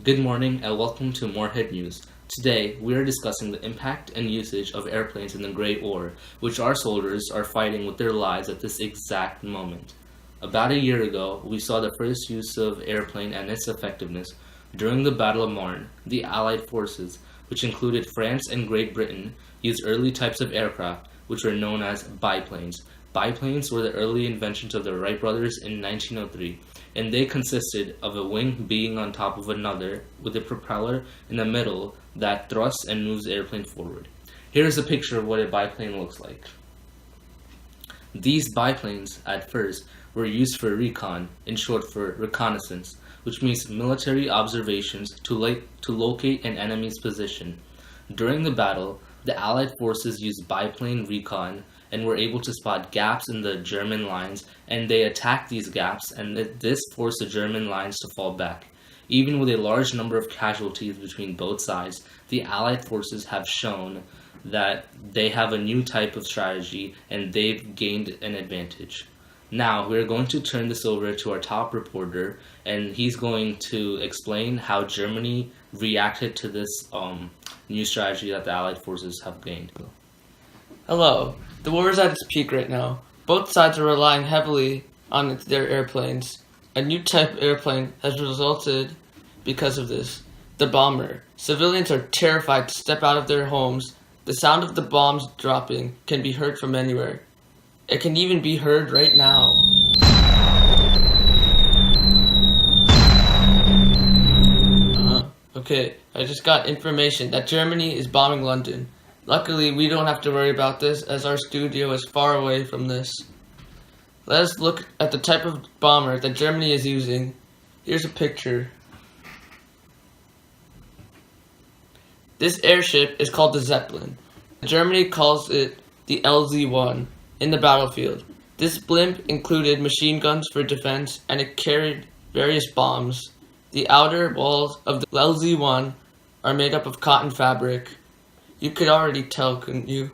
Good morning and welcome to Moorhead News. Today, we are discussing the impact and usage of airplanes in the Great War, which our soldiers are fighting with their lives at this exact moment. About a year ago, we saw the first use of airplane and its effectiveness. During the Battle of Marne, the Allied forces, which included France and Great Britain, used early types of aircraft, which were known as biplanes. Biplanes were the early inventions of the Wright brothers in 1903, and they consisted of a wing being on top of another with a propeller in the middle that thrusts and moves the airplane forward. Here is a picture of what a biplane looks like. These biplanes, at first, were used for recon, in short for reconnaissance, which means military observations to locate an enemy's position. During the battle, the Allied forces used biplane recon and were able to spot gaps in the German lines, and they attacked these gaps, and this forced the German lines to fall back. Even with a large number of casualties between both sides, the Allied forces have shown that they have a new type of strategy and they've gained an advantage. Now, we're going to turn this over to our top reporter, and he's going to explain how Germany reacted to this new strategy that the Allied forces have gained. Hello. The war is at its peak right now. Both sides are relying heavily on their airplanes. A new type of airplane has resulted because of this. The bomber. Civilians are terrified to step out of their homes. The sound of the bombs dropping can be heard from anywhere. It can even be heard right now. Okay, I just got information that Germany is bombing London. Luckily, we don't have to worry about this as our studio is far away from this. Let us look at the type of bomber that Germany is using. Here's a picture. This airship is called the Zeppelin. Germany calls it the LZ-1 in the battlefield. This blimp included machine guns for defense, and it carried various bombs. The outer walls of the LZ-1 are made up of cotton fabric. You could already tell, couldn't you?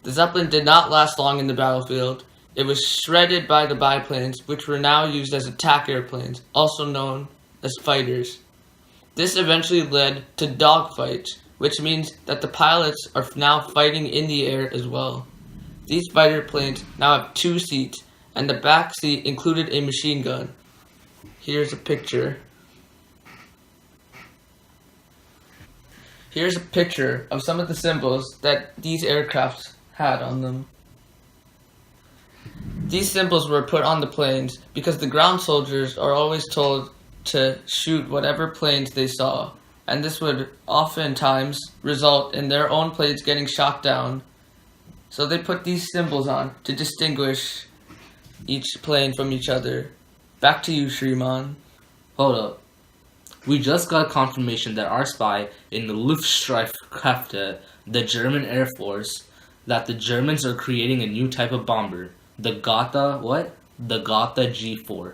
The Zeppelin did not last long in the battlefield. It was shredded by the biplanes, which were now used as attack airplanes, also known as fighters. This eventually led to dogfights, which means that the pilots are now fighting in the air as well. These fighter planes now have 2 seats, and the back seat included a machine gun. Here's a picture. Here's a picture of some of the symbols that these aircraft had on them. These symbols were put on the planes because the ground soldiers are always told to shoot whatever planes they saw, and this would oftentimes result in their own planes getting shot down. So they put these symbols on to distinguish each plane from each other. Back to you, Shriman. Hold up. We just got confirmation that our spy in the Luftstreitkräfte, the German Air Force, that the Germans are creating a new type of bomber, the Gotha G4.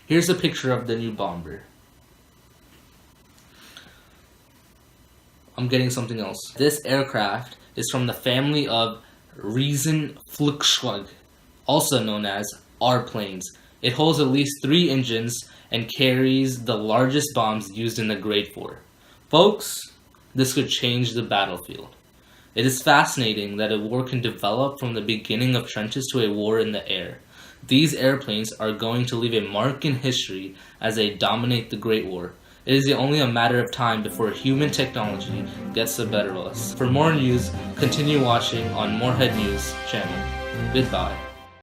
Here's a picture of the new bomber. I'm getting something else. This aircraft is from the family of Riesenflugzeug, also known as R-planes. It holds at least 3 engines and carries the largest bombs used in the Great War. Folks, this could change the battlefield. It is fascinating that a war can develop from the beginning of trenches to a war in the air. These airplanes are going to leave a mark in history as they dominate the Great War. It is only a matter of time before human technology gets the better of us. For more news, continue watching on Moorhead News channel. Goodbye.